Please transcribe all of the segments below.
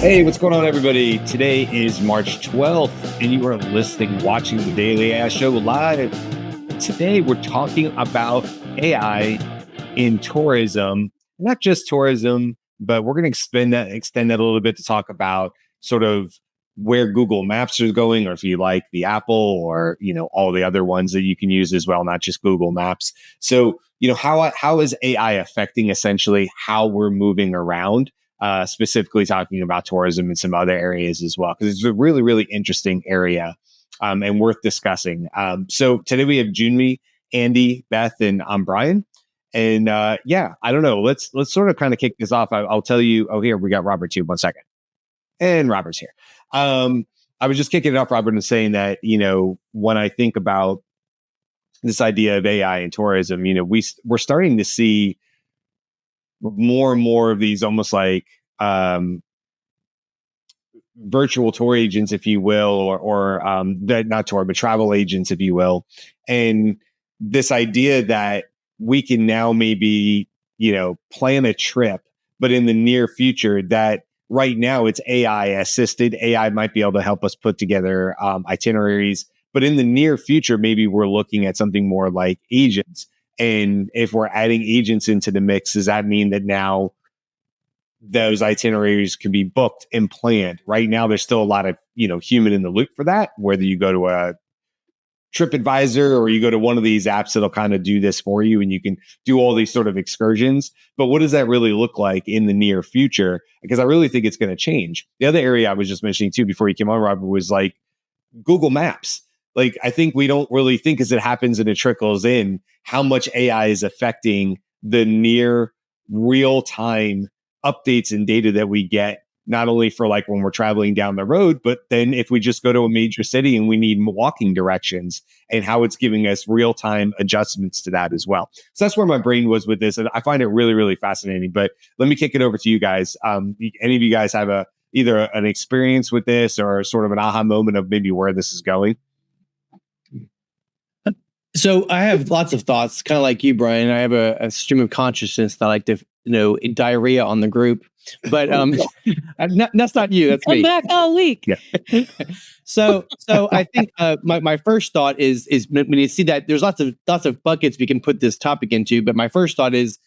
Hey, what's going on, everybody? Today is March 12th, and you are watching the Daily AI Show live. Today, we're talking about AI in tourism, not just tourism, but we're going to extend that a little bit to talk about sort of where Google Maps is going, or if you like the Apple or, all the other ones that you can use as well, not just Google Maps. So, how is AI affecting essentially how we're moving around? Specifically talking about tourism and some other areas as well, because it's a really, really interesting area and worth discussing. So today we have Jyunmi, Andy, Beth, and I'm Brian. And I don't know. Let's sort of kind of kick this off. I'll tell you. Oh, here we got Robert too. 1 second, and Robert's here. I was just kicking it off, Robert, and saying that when I think about this idea of AI and tourism, we're starting to see more and more of these almost like virtual tour agents, if you will, or not tour, but travel agents, if you will. And this idea that we can now maybe, plan a trip, but in the near future that right now it's AI assisted. AI might be able to help us put together itineraries, but in the near future, maybe we're looking at something more like agents. And if we're adding agents into the mix, does that mean that now those itineraries can be booked and planned? Right now, there's still a lot of, human in the loop for that, whether you go to a TripAdvisor or you go to one of these apps that'll kind of do this for you and you can do all these sort of excursions. But what does that really look like in the near future? Because I really think it's going to change. The other area I was just mentioning too, before you came on, Robert, was like Google Maps. Like, I think we don't really think as it happens and it trickles in how much AI is affecting the near real time updates and data that we get, not only for like when we're traveling down the road, but then if we just go to a major city and we need walking directions, and how it's giving us real time adjustments to that as well. So that's where my brain was with this. And I find it really, really fascinating. But let me kick it over to you guys. Any of you guys have either an experience with this or sort of an aha moment of maybe where this is going? So I have lots of thoughts, kind of like you, Brian. I have a stream of consciousness that I like to, diarrhea on the group. But that's not you. That's me. I'm back all week. Yeah. So I think my first thought is when you see that there's lots of buckets we can put this topic into. But my first thought is,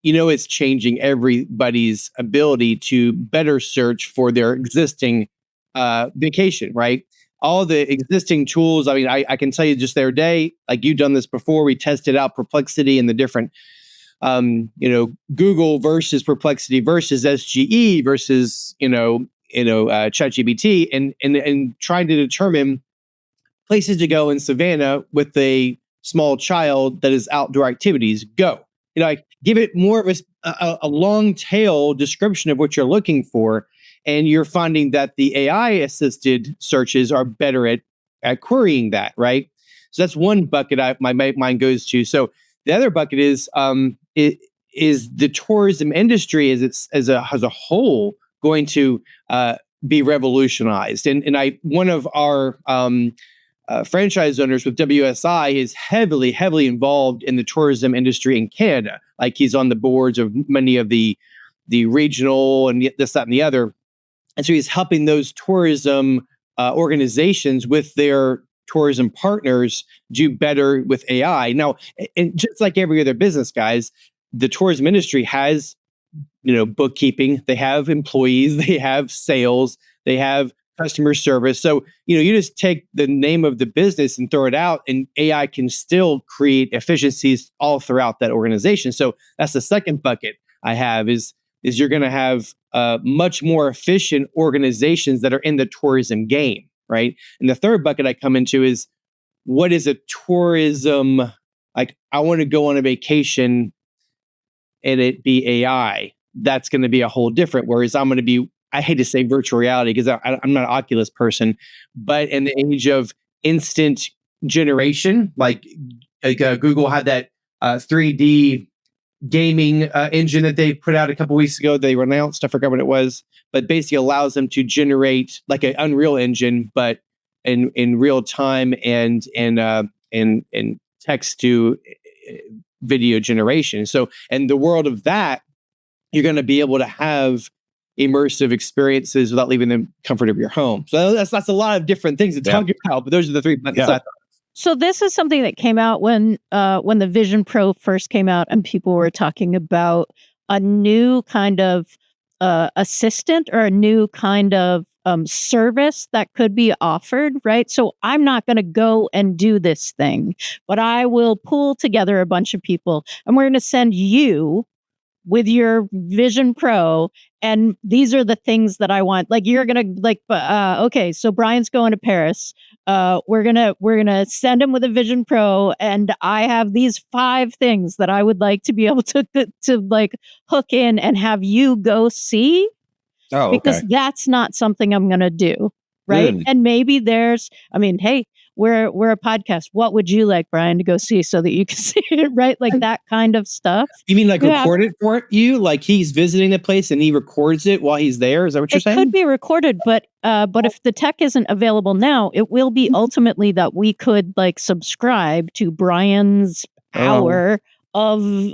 it's changing everybody's ability to better search for their existing vacation, right? All the existing tools. I mean, I can tell you just the other day, like you've done this before, we tested out Perplexity and the different, Google versus Perplexity versus SGE versus, ChatGPT and trying to determine places to go in Savannah with a small child that is outdoor activities. Go, I give it more of a long tail description of what you're looking for. And you're finding that the AI assisted searches are better at querying that, right? So that's one bucket my mind goes to. So the other bucket is the tourism industry as a whole going to be revolutionized. And one of our franchise owners with WSI is heavily involved in the tourism industry in Canada. Like he's on the boards of many of the regional and this, that, and the other. And so he's helping those tourism organizations with their tourism partners do better with AI. Now, and just like every other business, guys, the tourism industry has, bookkeeping, they have employees, they have sales, they have customer service. So, you just take the name of the business and throw it out, and AI can still create efficiencies all throughout that organization. So that's the second bucket I have is you're going to have much more efficient organizations that are in the tourism game, right? And the third bucket I come into is, what is a tourism, like I want to go on a vacation and it be AI. That's going to be a whole different, whereas I'm going to be, I hate to say virtual reality because I'm not an Oculus person, but in the age of instant generation, like Google had that 3D gaming engine that they put out a couple weeks ago. They announced, I forgot what it was, but basically allows them to generate like an Unreal Engine, but in real time and text to video generation. So in the world of that, you're going to be able to have, immersive experiences without leaving the comfort of your home. So that's a lot of different things to talk about, but those are the 3 buttons. Yeah. So this is something that came out when the Vision Pro first came out, and people were talking about a new kind of assistant or a new kind of service that could be offered, right? So I'm not going to go and do this thing, but I will pull together a bunch of people, and we're going to send you with your Vision Pro, and these are the things that I want. Like, you're gonna okay, so Brian's going to Paris. We're gonna send him with a Vision Pro, and I have these 5 things that I would like to be able to like hook in and have you go see. Oh, Because that's not something I'm gonna do, right? And maybe hey, we're a podcast. What would you like, Brian, to go see so that you can see it, right? Like that kind of stuff. You mean like record it for you? Like he's visiting the place and he records it while he's there? Is that what you're saying? It could be recorded, but if the tech isn't available now, it will be ultimately that we could like subscribe to Brian's hour of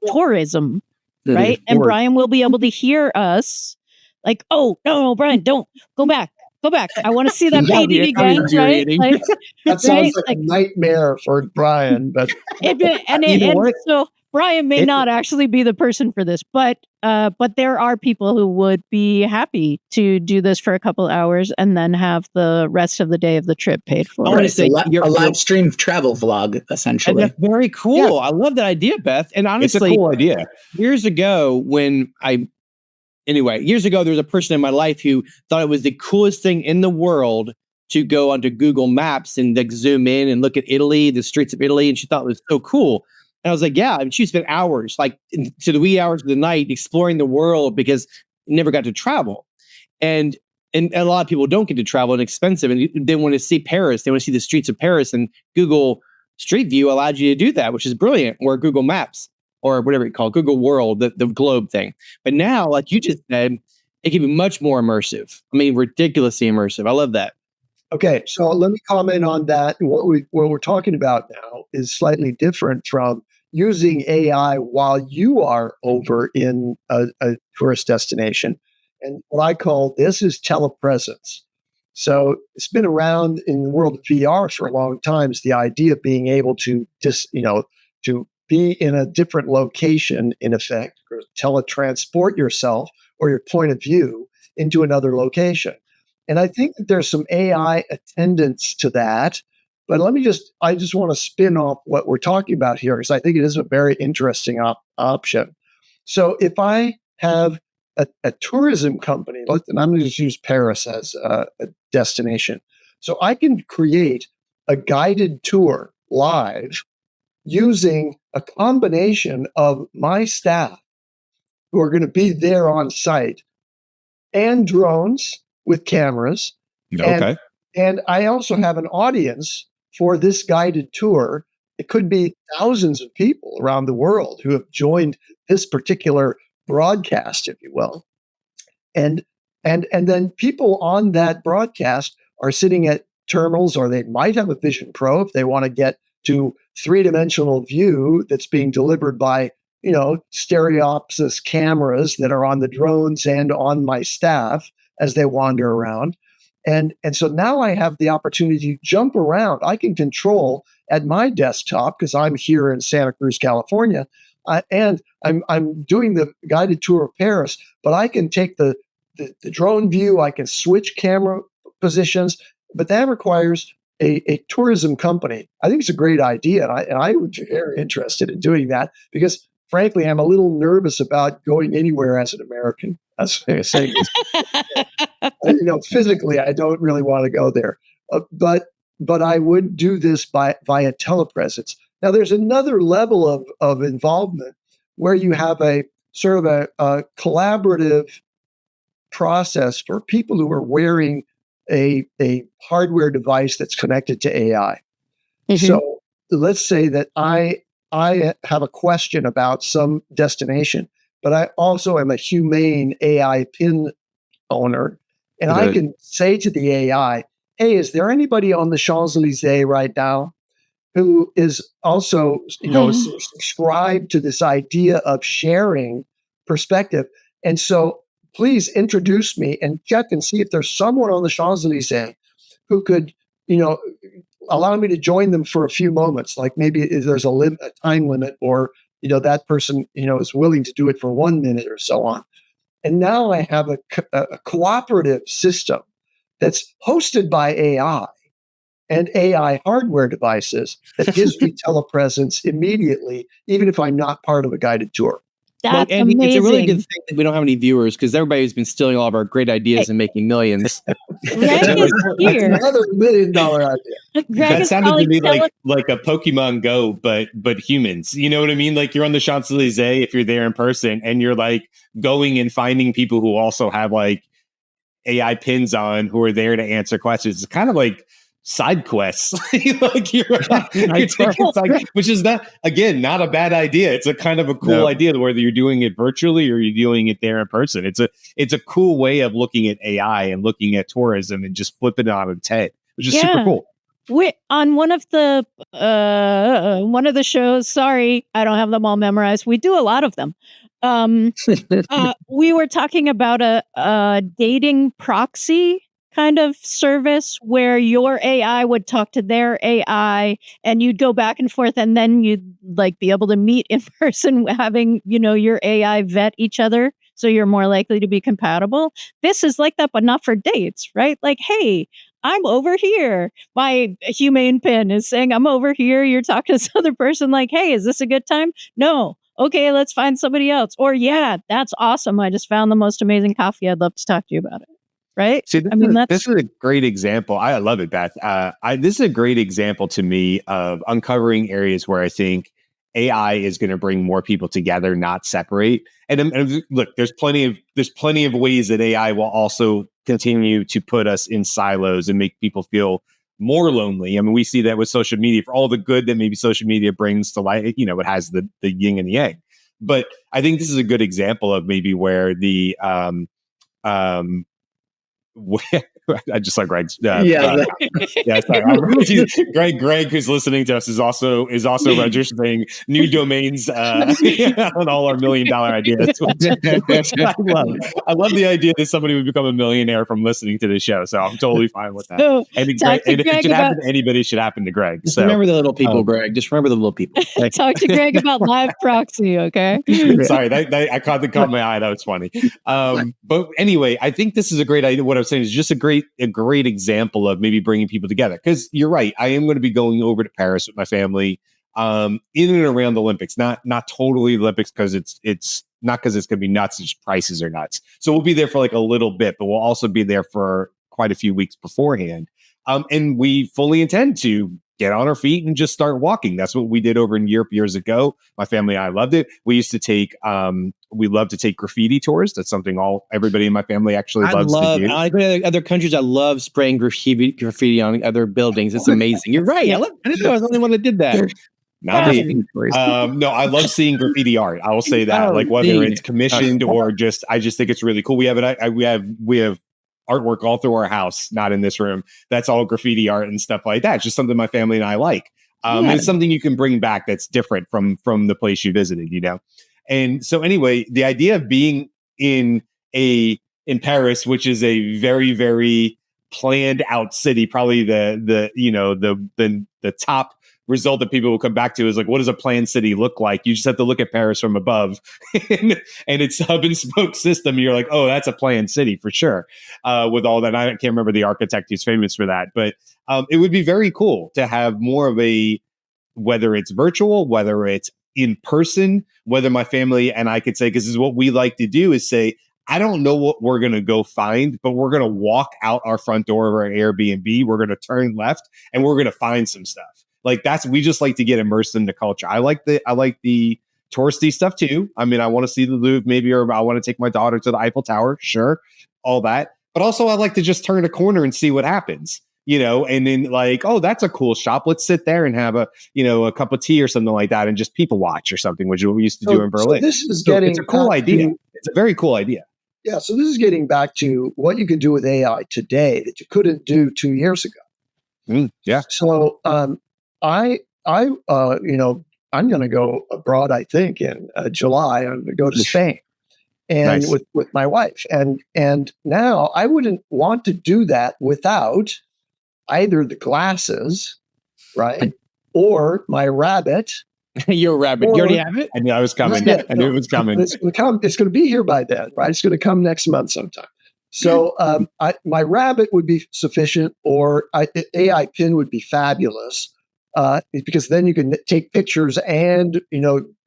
tourism, right? And Brian will be able to hear us. Like, oh, no, Brian, don't go back. Go back. I want to see that painting again, right? Like, that sounds like a nightmare for Brian. But so Brian may not actually be the person for this, but there are people who would be happy to do this for a couple hours and then have the rest of the day of the trip paid for. I want to say a live stream travel vlog, essentially. That's very cool. Yeah. I love that idea, Beth. And honestly, it's a cool idea. Years ago, there was a person in my life who thought it was the coolest thing in the world to go onto Google Maps and like zoom in and look at Italy, the streets of Italy. And she thought it was so cool. And I was like, yeah. And she spent hours, like to the wee hours of the night, exploring the world because never got to travel. And a lot of people don't get to travel, and expensive. And they want to see Paris. They want to see the streets of Paris. And Google Street View allowed you to do that, which is brilliant. Or Google Maps, or whatever it's called, Google World, the globe thing. But now, like you just said, it can be much more immersive. I mean, ridiculously immersive. I love that. Okay, so let me comment on that. What we're talking about now is slightly different from using AI while you are over in a tourist destination. And what I call this is telepresence. So it's been around in the world of VR for a long time. It's the idea of being able to to be in a different location, in effect, or teletransport yourself or your point of view into another location. And I think that there's some AI attendance to that. But I just want to spin off what we're talking about here, because I think it is a very interesting option. So if I have a tourism company, and I'm going to just use Paris as a destination. So I can create a guided tour live using a combination of my staff who are going to be there on site and drones with cameras. Okay. And I also have an audience for this guided tour. It could be thousands of people around the world who have joined this particular broadcast, if you will. And then people on that broadcast are sitting at terminals, or they might have a Vision Pro if they want to get to three-dimensional view that's being delivered by, stereopsis cameras that are on the drones and on my staff as they wander around. And so now I have the opportunity to jump around. I can control at my desktop, because I'm here in Santa Cruz, California, and I'm doing the guided tour of Paris, but I can take the drone view, I can switch camera positions, but that requires a tourism company. I think it's a great idea, and I would be very interested in doing that, because frankly, I'm a little nervous about going anywhere as an American. That's saying this. Physically, I don't really want to go there, but I would do this via telepresence. Now, there's another level of involvement where you have a sort of a collaborative process for people who are wearing a hardware device that's connected to AI. Mm-hmm. So let's say that I have a question about some destination, but I also am a humane AI pin owner. And I can say to the AI, hey, is there anybody on the Champs-Elysees right now who is also, subscribed to this idea of sharing perspective? And so please introduce me and check and see if there's someone on the Champs-Elysees who could, allow me to join them for a few moments. Like maybe there's a time limit, or, that person, is willing to do it for 1 minute or so on. And now I have a cooperative system that's hosted by AI and AI hardware devices that gives me telepresence immediately, even if I'm not part of a guided tour. That's and amazing. it's a really good thing that we don't have any viewers, because everybody's been stealing all of our great ideas and making millions. Greg is here. That's another $1 million idea. Greg That is sounded to probably me like a Pokemon Go, but humans. You know what I mean? Like you're on the Champs-Elysees if you're there in person, and you're like going and finding people who also have like AI pins on, who are there to answer questions. It's kind of like side quests. Like you're taking which is not a bad idea. It's a kind of a cool idea, whether you're doing it virtually or you're doing it there in person. It's a cool way of looking at AI and looking at tourism and just flipping it on its head, which is super cool. On one of the shows, sorry, I don't have them all memorized. We do a lot of them. We were talking about a dating proxy kind of service where your AI would talk to their AI and you'd go back and forth, and then you'd like be able to meet in person, having, your AI vet each other. So you're more likely to be compatible. This is like that, but not for dates, right? Like, hey, I'm over here. My humanepin is saying I'm over here. You're talking to this other person like, hey, is this a good time? No. Okay, let's find somebody else. Or yeah, that's awesome. I just found the most amazing coffee. I'd love to talk to you about it. Right? See, this is a great example. I love it, Beth. This is a great example to me of uncovering areas where I think AI is going to bring more people together, not separate. And look, there's plenty of ways that AI will also continue to put us in silos and make people feel more lonely. I mean, we see that with social media, for all the good that maybe social media brings to life. It has the yin and the yang. But I think this is a good example of maybe where the I just saw Greg's. Sorry. Greg, who's listening to us, is also registering new domains on all our $1 million ideas. Which I love. I love the idea that somebody would become a millionaire from listening to this show. So I'm totally fine with that. So, and if it should happen to anybody, it should happen to Greg. Just remember the little people, Greg. Just remember the little people. Talk to Greg about live proxy, okay? Sorry, I caught my eye. That was funny. But anyway, I think this is a great idea. What I'm saying is just a great example of maybe bringing people together. Because you're right, I am going to be going over to Paris with my family in and around the Olympics. Not totally Olympics, because it's not because it's going to be nuts. It's prices are nuts. So we'll be there for like a little bit, but we'll also be there for quite a few weeks beforehand. And we fully intend to get on our feet and just start walking. That's what we did over in Europe years ago. My family and I loved it. We used to take, we love to take graffiti tours. That's something everybody in my family actually loves to do. I go to other countries. I love spraying graffiti on other buildings. It's amazing. You're right. I didn't know I was the only one that did that. Not me. No, I love seeing graffiti art. I will say that, like whether it's commissioned or just, I just think it's really cool. We have artwork all through our house, not in this room. That's all graffiti art and stuff like that. It's just something my family and I like. And it's something you can bring back that's different from the place you visited, And so anyway, the idea of being in Paris, which is a very, very planned out city, probably the top result that people will come back to is like, what does a planned city look like? You just have to look at Paris from above and its hub and spoke system. You're like, oh, that's a planned city for sure. With all that, I can't remember the architect who's famous for that, but it would be very cool to have more of whether it's virtual, whether it's in person, whether my family and I could say, because this is what we like to do, is say, I don't know what we're going to go find, but we're going to walk out our front door of our Airbnb. We're going to turn left and we're going to find some stuff. Like we just like to get immersed in the culture. I like the touristy stuff too. I mean, I want to see the Louvre maybe, or I want to take my daughter to the Eiffel Tower. Sure. All that. But also I like to just turn a corner and see what happens, and then like, oh, that's a cool shop. Let's sit there and have a cup of tea or something like that and just people watch or something, which is what we used to do in Berlin. So this is getting it's a cool idea. It's a very cool idea. Yeah. So this is getting back to what you can do with AI today that you couldn't do 2 years ago. Yeah. So, I'm going to go abroad, I think, in July. I'm going to go to Spain. and Nice. with my wife. And now I wouldn't want to do that without either the glasses, right? Or my rabbit. You're a rabbit. You already have it? I knew I was coming. Yeah, I knew it was coming. It's going to come. It's going to be here by then, right? It's going to come next month sometime. So my rabbit would be sufficient, or AI pin would be fabulous, because then you can take pictures and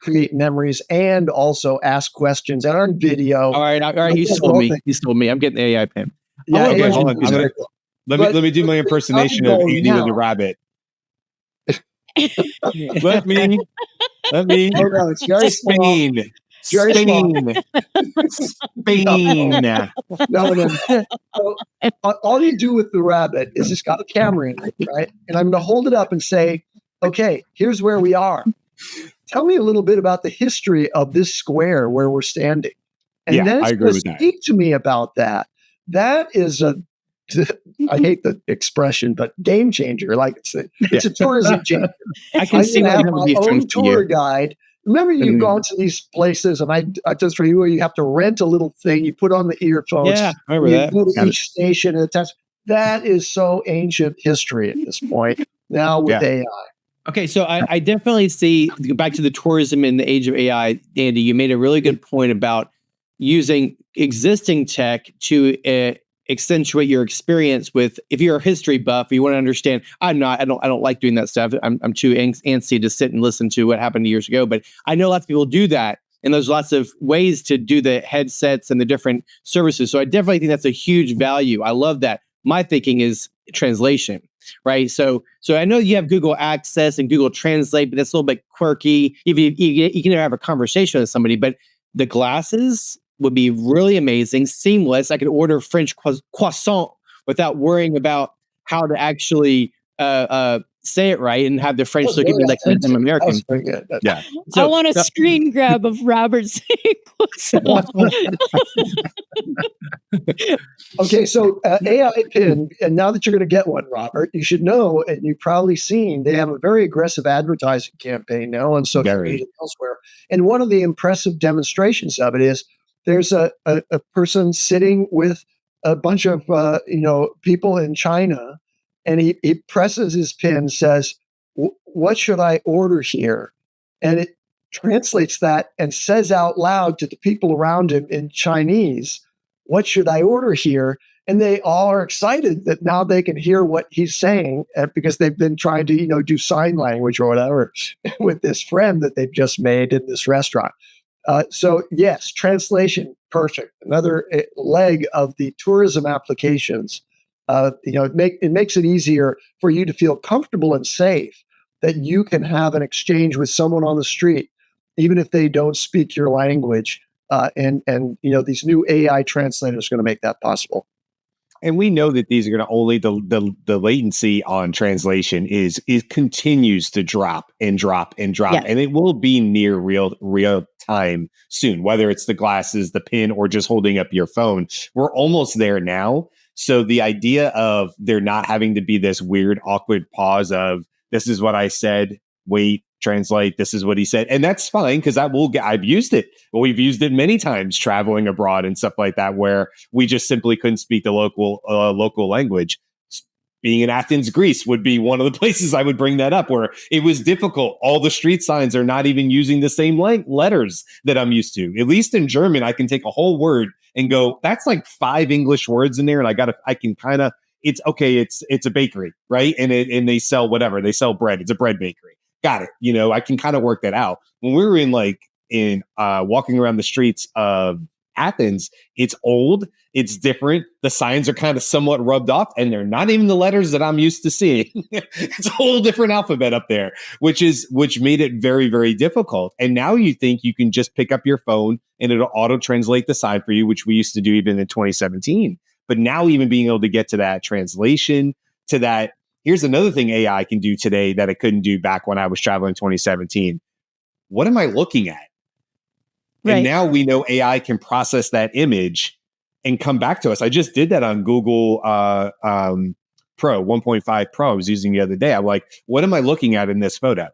create memories and also ask questions and on video. All right. You sold me. You sold me. I'm getting the AI pin. Yeah, Okay, AI hold on. is very cool. But Let me do my impersonation of I'll go Andy with the now. rabbit. Let me. Oh no, it's very small. Spain. Very Spain. Spain. No. So, all you do with the rabbit is it's got a camera in it, right? And I'm going to hold it up and say, okay, here's where we are. Tell me a little bit about the history of this square where we're standing. And Yeah, then I it's agree going with to that. speak to me about that. That is I hate the expression, but game changer. Like it's a tourism changer. I can I'm see going to why have that would my be fun own for tour you. guide. Remember, you've Mhm. gone to these places, and I just for you, where you have to rent a little thing. You put on the earphones. Yeah, I remember You that. go to Got each station and attach. That is so ancient history at this point. Now with Yeah. AI. Okay, so I definitely see, back to the tourism in the age of AI, Andy, you made a really good point about using existing tech to accentuate your experience with, if you're a history buff, you want to understand. I don't like doing that stuff. I'm too antsy to sit and listen to what happened years ago, but I know lots of people do that. And there's lots of ways to do the headsets and the different services. So I definitely think that's a huge value. I love that. My thinking is translation, right? So I know you have Google Access and Google Translate, but that's a little bit quirky. If you can have a conversation with somebody, but the glasses would be really amazing, seamless. I could order French croissant without worrying about how to actually say it right and have the French look at me like I'm American. That's very good. Yeah. I want a screen grab of Robert saying croissant. Okay, so AI pin, and now that you're going to get one, Robert, you should know, and you've probably seen, they have a very aggressive advertising campaign now on social Very. media and elsewhere. And one of the impressive demonstrations of it is there's a person sitting with a bunch of people in China, and he presses his pin, says, "What should I order here?" And it translates that and says out loud to the people around him in Chinese, "What should I order here?" And they all are excited that now they can hear what he's saying, because they've been trying to, do sign language or whatever with this friend that they've just made in this restaurant. So yes, translation, perfect. Another leg of the tourism applications. It makes it easier for you to feel comfortable and safe that you can have an exchange with someone on the street, even if they don't speak your language. And these new AI translators are going to make that possible. And we know that these are going to only the latency on translation it continues to drop and drop and drop, Yeah. and it will be near real time soon. Whether it's the glasses, the pin, or just holding up your phone, we're almost there now. So the idea of there not having to be this weird, awkward pause of this is what I said, wait, translate, this is what he said, and that's fine because I've used it. Well, we've used it many times traveling abroad and stuff like that, where we just simply couldn't speak the local language. Being in Athens, Greece would be one of the places I would bring that up, where it was difficult. All the street signs are not even using the same letters that I'm used to. At least in German, I can take a whole word and go, that's like 5 English words in there, and I can kind of, it's okay. It's a bakery, right? And they sell whatever. They sell bread. It's a bread bakery. Got it. I can kind of work that out. When we were in walking around the streets of Athens, it's old, it's different. The signs are kind of somewhat rubbed off, and they're not even the letters that I'm used to seeing. It's a whole different alphabet up there, which made it very, very difficult. And now you think you can just pick up your phone and it'll auto translate the sign for you, which we used to do even in 2017. But now even being able to get to that translation, to that, here's another thing AI can do today that it couldn't do back when I was traveling in 2017. What am I looking at? Right. And now we know AI can process that image and come back to us. I just did that on Google Pro 1.5 Pro I was using the other day. I'm like, what am I looking at in this photo?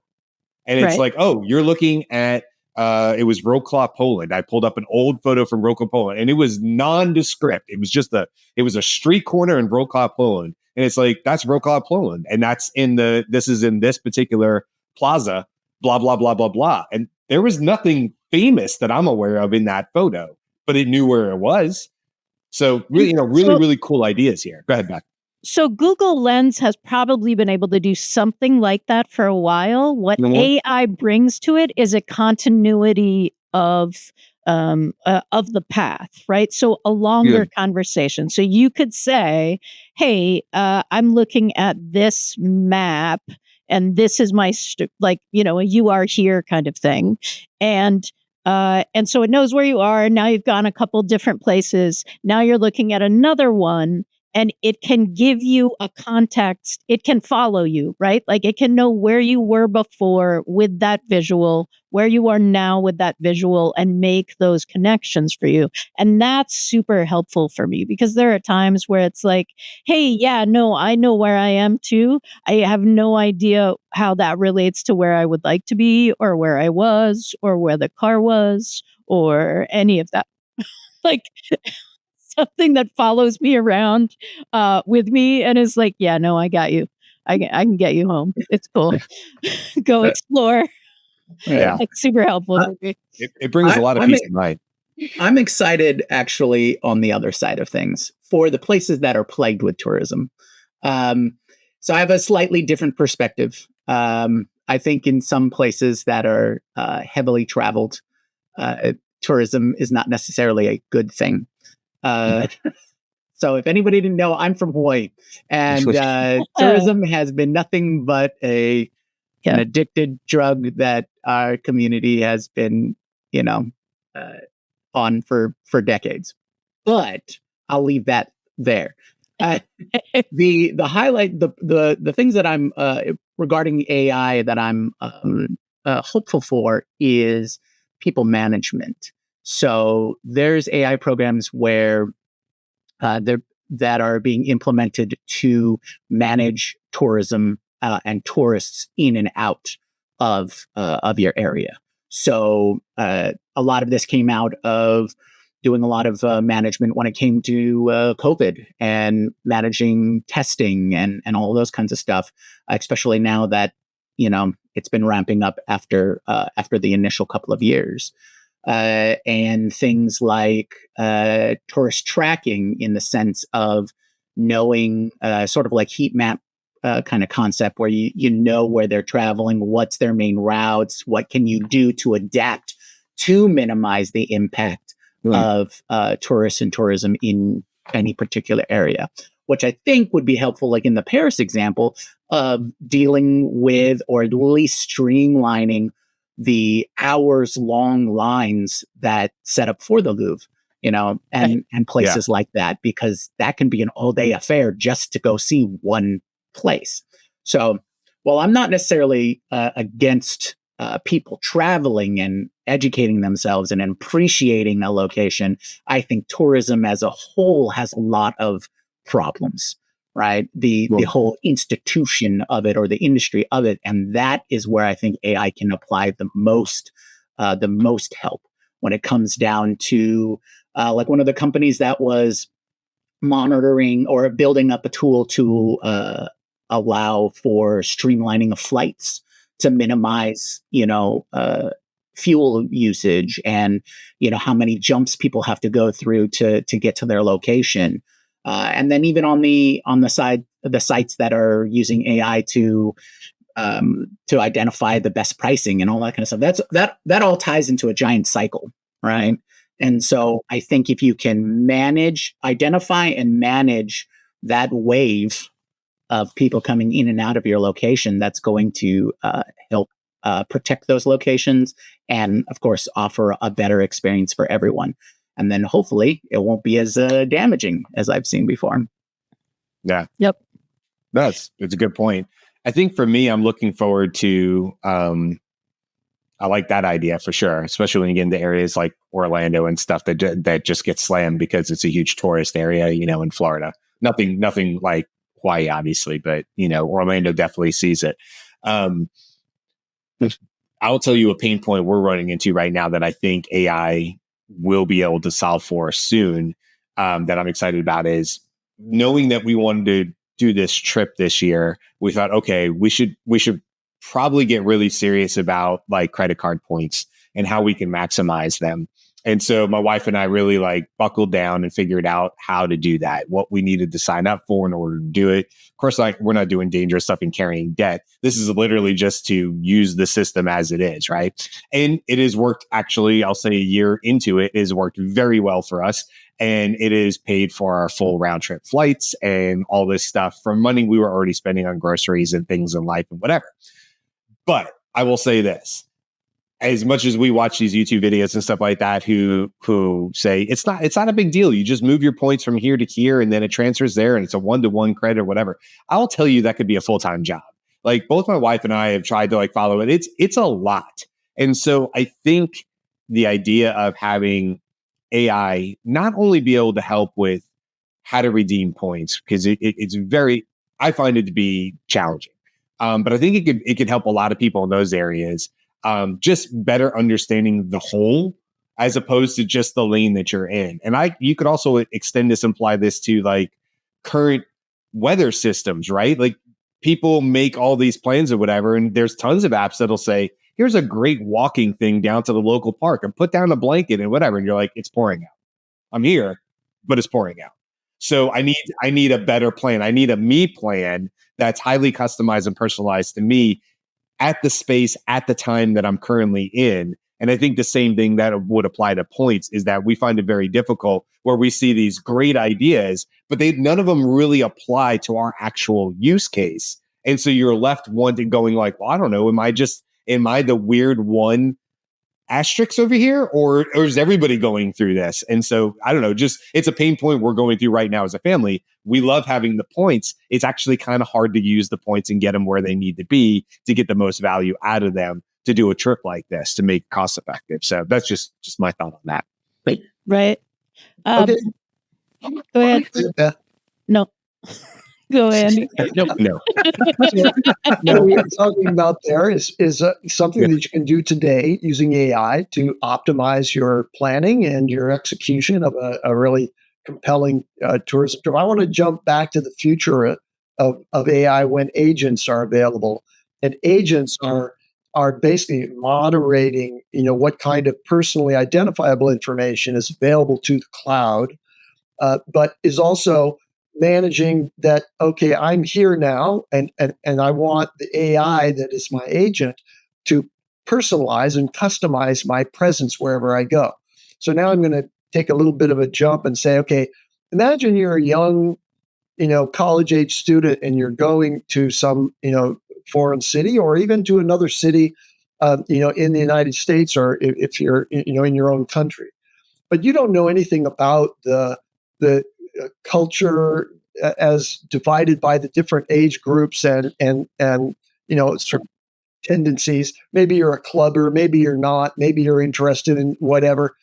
And it's Right. like, oh, you're looking at It was Wrocław, Poland. I pulled up an old photo from Wrocław, Poland, and it was nondescript. It was just it was a street corner in Wrocław, Poland. And it's like, that's Wrocław, Poland. And this is in this particular plaza, blah, blah, blah, blah, blah. And there was nothing famous that I'm aware of in that photo, but it knew where it was. So really, really cool ideas here. Go ahead, Beth. So Google Lens has probably been able to do something like that for a while. What AI brings to it is a continuity of the path, right? So a longer conversation. So you could say, "Hey, I'm looking at this map, and this is my a you are here kind of thing," and so it knows where you are. Now you've gone a couple different places. Now you're looking at another one. And it can give you a context. It can follow you, right? Like it can know where you were before with that visual, where you are now with that visual, and make those connections for you. And that's super helpful for me because there are times where it's like, hey, yeah, no, I know where I am too. I have no idea how that relates to where I would like to be or where I was or where the car was or any of that. Like something that follows me around with me and is like, yeah, no, I got you. I can get you home. It's cool. Go explore. Yeah. It's super helpful for me. It brings a lot of peace of mind. I'm excited actually on the other side of things for the places that are plagued with tourism. So I have a slightly different perspective. I think in some places that are heavily traveled, tourism is not necessarily a good thing. So if anybody didn't know, I'm from Hawaii, and tourism has been nothing but an addicted drug that our community has been, on for decades. But I'll leave that there. The highlight, the things that I'm regarding AI that I'm hopeful for is people management. So there's AI programs where that are being implemented to manage tourism and tourists in and out of your area. So a lot of this came out of doing a lot of management when it came to COVID and managing testing and all those kinds of stuff, especially now that it's been ramping up after the initial couple of years. And things like tourist tracking in the sense of knowing sort of like heat map kind of concept where you know where they're traveling, what's their main routes, what can you do to adapt to minimize the impact of tourists and tourism in any particular area, which I think would be helpful, like in the Paris example of dealing with or at least streamlining the hours-long lines that set up for the Louvre, and places like that, because that can be an all-day affair just to go see one place. So, while I'm not necessarily against people traveling and educating themselves and appreciating a location, I think tourism as a whole has a lot of problems. Right, the whole institution of it or the industry of it, and that is where I think AI can apply the most help when it comes down to like one of the companies that was monitoring or building up a tool to allow for streamlining of flights to minimize fuel usage and how many jumps people have to go through to get to their location. And then even on the side of the sites that are using AI to identify the best pricing and all that kind of stuff, that all ties into a giant cycle, right? And so I think if you can identify and manage that wave of people coming in and out of your location, that's going to help protect those locations and, of course, offer a better experience for everyone. And then hopefully it won't be as damaging as I've seen before. Yeah. Yep. It's a good point. I think for me, I'm looking forward to, I like that idea for sure, especially when you get into areas like Orlando and stuff that just get slammed because it's a huge tourist area, in Florida. Nothing like Hawaii, obviously, but, Orlando definitely sees it. I'll tell you a pain point we're running into right now that I think AI will be able to solve for us soon. That I'm excited about is knowing that we wanted to do this trip this year. We thought, okay, we should probably get really serious about like credit card points and how we can maximize them. And so my wife and I really like buckled down and figured out how to do that, what we needed to sign up for in order to do it. Of course, like we're not doing dangerous stuff and carrying debt. This is literally just to use the system as it is, right? And it has worked actually, I'll say a year into it, has worked very well for us. And it is paid for our full round trip flights and all this stuff from money we were already spending on groceries and things in life and whatever. But I will say this. As much as we watch these YouTube videos and stuff like that, who say it's not a big deal. You just move your points from here to here, and then it transfers there, and it's a 1-to-1 credit or whatever. I'll tell you that could be a full-time job. Like both my wife and I have tried to like follow it. It's a lot, and so I think the idea of having AI not only be able to help with how to redeem points because it's very, I find it to be challenging, but I think it could help a lot of people in those areas. Just better understanding the whole as opposed to just the lane that you're in. And you could also extend this, apply this to like current weather systems, right? Like people make all these plans or whatever, and there's tons of apps that'll say, here's a great walking thing down to the local park and put down a blanket and whatever. And you're like, it's pouring out. I'm here, but it's pouring out. So I need a better plan. I need a me plan that's highly customized and personalized to me at the space, at the time that I'm currently in. And I think the same thing that would apply to points is that we find it very difficult where we see these great ideas, but none of them really apply to our actual use case. And so you're left wanting going like, well, I don't know, am I the weird one asterisk over here, or is everybody going through this? And so I don't know, just it's a pain point we're going through right now as a family. We love having the points. It's actually kind of hard to use the points and get them where they need to be to get the most value out of them to do a trip like this to make cost effective. So that's just my thought on that. Right. Okay. Go ahead. Beth. No. Go ahead. No. What we are talking about there is something that you can do today using AI to optimize your planning and your execution of a really compelling tourism trip. I want to jump back to the future of AI when agents are available, and agents are basically moderating, what kind of personally identifiable information is available to the cloud, but is also managing that, okay, I'm here now, and I want the AI that is my agent to personalize and customize my presence wherever I go. So now I'm going to take a little bit of a jump and say, okay, imagine you're a young, college age student and you're going to some, foreign city or even to another city, in the United States, or if you're, in your own country, but you don't know anything about the culture as divided by the different age groups and sort of tendencies. Maybe you're a clubber, maybe you're not, maybe you're interested in whatever.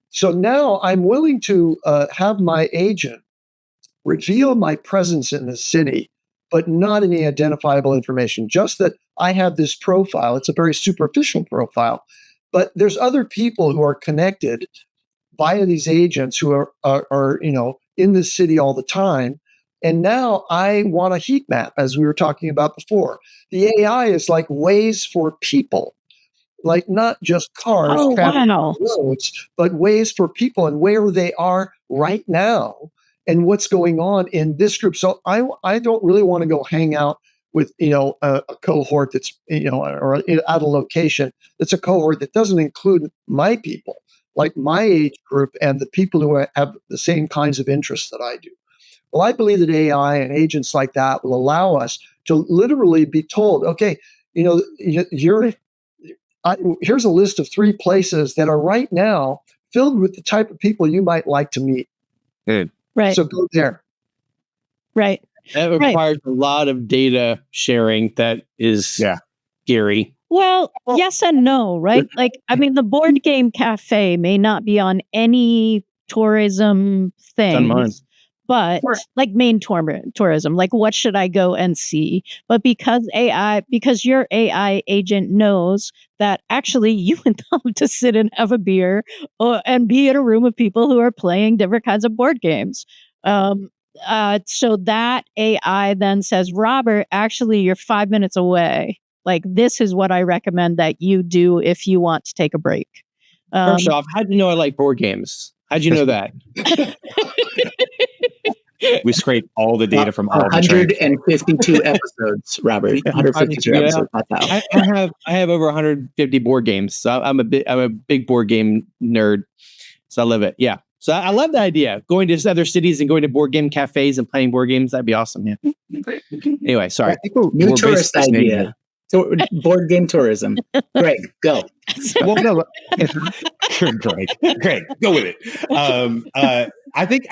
So now I'm willing to have my agent reveal my presence in the city, but not any identifiable information, just that I have this profile. It's a very superficial profile, but there's other people who are connected via these agents who are in the city all the time. And now I want a heat map, as we were talking about before. The AI is like ways for people, like not just cars traveling on roads, but ways for people and where they are right now and what's going on in this group. So I don't really want to go hang out with a cohort that's or at a location that's a cohort that doesn't include my people, like my age group and the people who have the same kinds of interests that I do. Well, I believe that AI and agents like that will allow us to literally be told, okay, here's a list of 3 places that are right now filled with the type of people you might like to meet. Good. Right. So go there. Right. That requires a lot of data sharing that is scary. Well, yes and no, right? Like, I mean, the board game cafe may not be on any tourism It's on mine. things, but like main tourism, like what should I go and see? But because your AI agent knows that actually you would love to sit and have a beer and be in a room of people who are playing different kinds of board games. So that AI then says, Robert, actually you're 5 minutes away. Like, this is what I recommend that you do if you want to take a break. First off, how'd you know I like board games? How'd you know that? We scrape all the data from all the 152 episodes, Robert. 152 episodes. I have over 150 board games. So I'm a big board game nerd. So I love it. Yeah. So I love the idea. Going to other cities and going to board game cafes and playing board games. That'd be awesome. Yeah. Anyway, sorry. I think new tourist idea. So board game tourism. Greg, go. Well, no, Greg, go with it. I think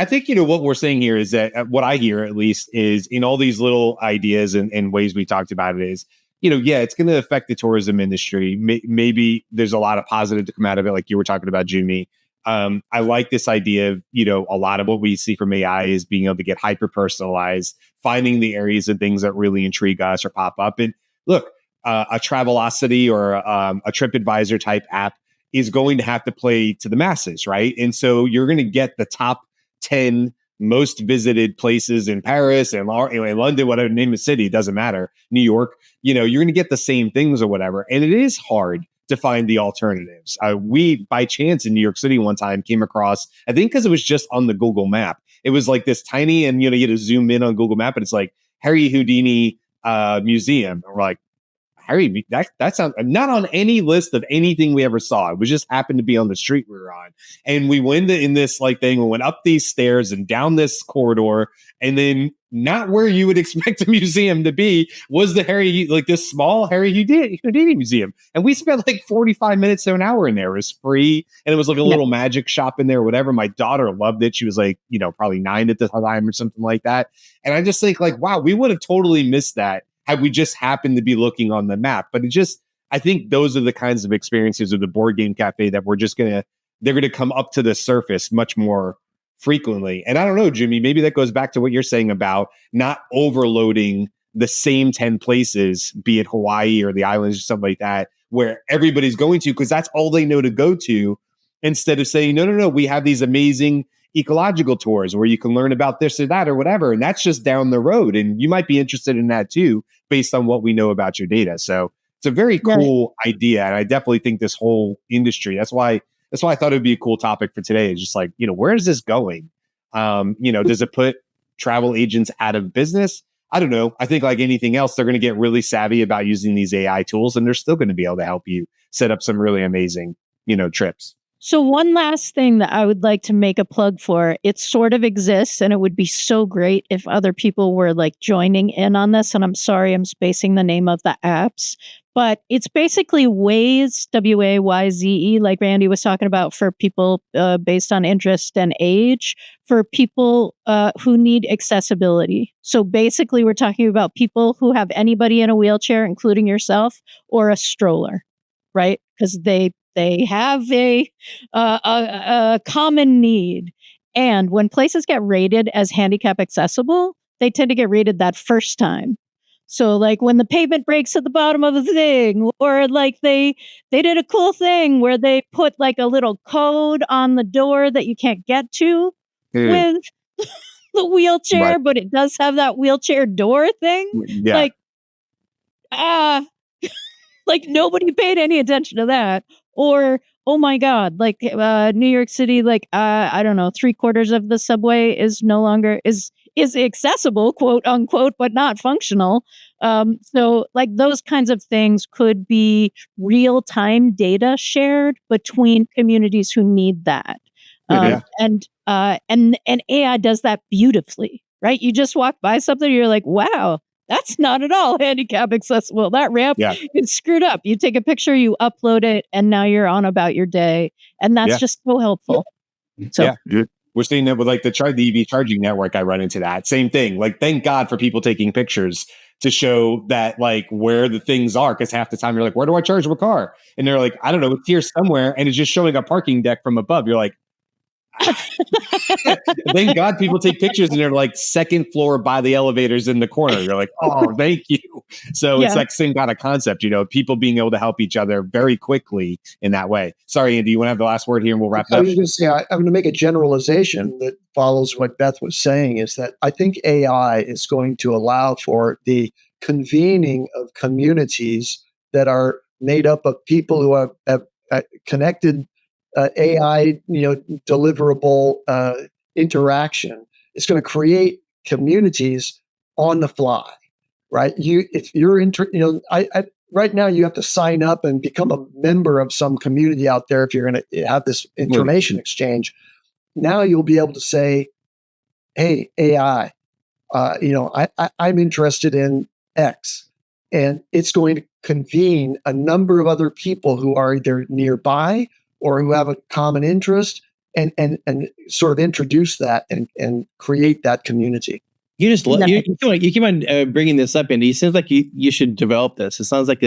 what we're saying here is that what I hear at least is in all these little ideas and ways we talked about it is, it's going to affect the tourism industry. Maybe there's a lot of positive to come out of it, like you were talking about, Jyunmi. I like this idea of, a lot of what we see from AI is being able to get hyper personalized, finding the areas and things that really intrigue us or pop up. And look, a Travelocity or a TripAdvisor type app is going to have to play to the masses, right? And so you're going to get the top 10 most visited places in Paris and London, whatever, name of city, it doesn't matter, New York, you're going to get the same things or whatever. And it is hard to find the alternatives. We, by chance in New York City one time, came across, I think because it was just on the Google map, it was like this tiny, and you had to zoom in on Google Map, and it's like Harry Houdini Museum. And we're like, Harry, that's not on any list of anything we ever saw. It was just happened to be on the street we were on. And we went in this thing, we went up these stairs and down this corridor, and then not where you would expect a museum to be was this small Harry Houdini museum. And we spent 45 minutes to an hour in there. It was free. And it was like a little magic shop in there, or whatever. My daughter loved it. She was probably 9 at the time or something like that. And I just think wow, we would have totally missed that had we just happened to be looking on the map. But I think those are the kinds of experiences of the board game cafe that they're going to come up to the surface much more frequently. And I don't know, Jyunmi, maybe that goes back to what you're saying about not overloading the same 10 places, be it Hawaii or the islands or something like that, where everybody's going to, because that's all they know to go to, instead of saying, no, we have these amazing ecological tours where you can learn about this or that or whatever. And that's just down the road. And you might be interested in that too, based on what we know about your data. So it's a very cool idea. And I definitely think this whole industry, that's why I thought it'd be a cool topic for today. It's just where is this going? Does it put travel agents out of business? I don't know. I think like anything else, they're going to get really savvy about using these AI tools, and they're still going to be able to help you set up some really amazing, trips. So one last thing that I would like to make a plug for, it sort of exists, and it would be so great if other people were joining in on this. And I'm sorry, I'm spacing the name of the apps, but it's basically Waze, Wayze, like Randy was talking about, for people based on interest and age, for people who need accessibility. So basically, we're talking about people who have anybody in a wheelchair, including yourself, or a stroller, right? Because they have a common need. And when places get rated as handicap accessible, they tend to get rated that first time. So when the pavement breaks at the bottom of the thing, or they did a cool thing where they put a little code on the door that you can't get to with the wheelchair, but it does have that wheelchair door thing. Yeah. Nobody paid any attention to that. Or, oh my God, New York City, I don't know, 3/4 of the subway is no longer is accessible, quote unquote, but not functional. So those kinds of things could be real-time data shared between communities who need that. And AI does that beautifully, right? You just walk by something, you're like, wow, that's not at all handicap accessible. That ramp is screwed up. You take a picture, you upload it, and now you're on about your day. And that's just so helpful. So we're seeing that with the EV charging network. I run into that same thing. Thank God for people taking pictures to show that where the things are. Because half the time you're like, where do I charge my car? And they're like, I don't know, it's here somewhere. And it's just showing a parking deck from above. You're like, Thank God people take pictures and they're like second floor by the elevators in the corner. You're like, oh, thank you. So it's like same kind of concept, people being able to help each other very quickly in that way. Sorry, Andy, you want to have the last word here and we'll wrap it I up? was going to say, I'm going to make a generalization that follows what Beth was saying, is that I think AI is going to allow for the convening of communities that are made up of people who have connected AI, deliverable interaction. It's going to create communities on the fly, right? If you're right now you have to sign up and become a member of some community out there if you're going to have this information exchange. Now you'll be able to say, "Hey, AI, I'm interested in X," and it's going to convene a number of other people who are either nearby or who have a common interest, and sort of introduce that and create that community. You just you keep on bringing this up, Andy. It seems like you should develop this. It sounds like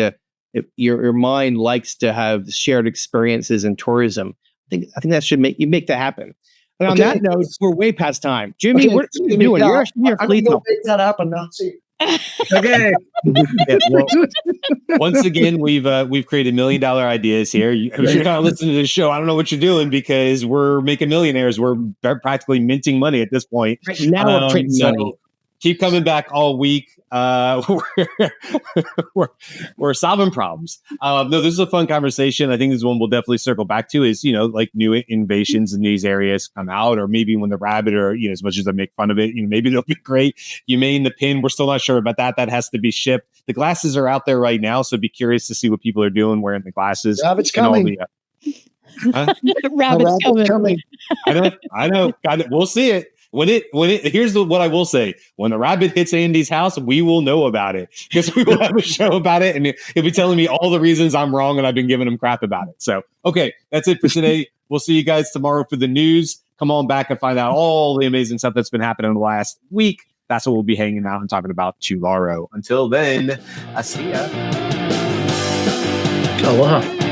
your mind likes to have shared experiences in tourism. I think that should make that happen. But on that note, we're way past time. Jimmy, what are you doing? Yeah, You're actually I'm going to go make that happen now. See. Okay. Once again, we've created $1 million ideas here. If you're not listening to the show, I don't know what you're doing, because we're making millionaires. We're practically minting money at this point. Right now we're printing money. Keep coming back all week. We're solving problems. No, this is a fun conversation. I think this one we'll definitely circle back to is, like new innovations in these areas come out, or maybe when the rabbit, or, as much as I make fun of it, maybe it'll be great. You may in the pin. We're still not sure about that. That has to be shipped. The glasses are out there right now. So be curious to see what people are doing wearing the glasses. Rabbit's coming. Rabbit's coming. I know. We'll see it. Here's what I will say. When the rabbit hits Andy's house, we will know about it, because we will have a show about it, and he'll be telling me all the reasons I'm wrong and I've been giving him crap about it. So, okay, that's it for today. We'll see you guys tomorrow for the news. Come on back and find out all the amazing stuff that's been happening in the last week. That's what we'll be hanging out and talking about tomorrow. Until then, I see ya. Aloha.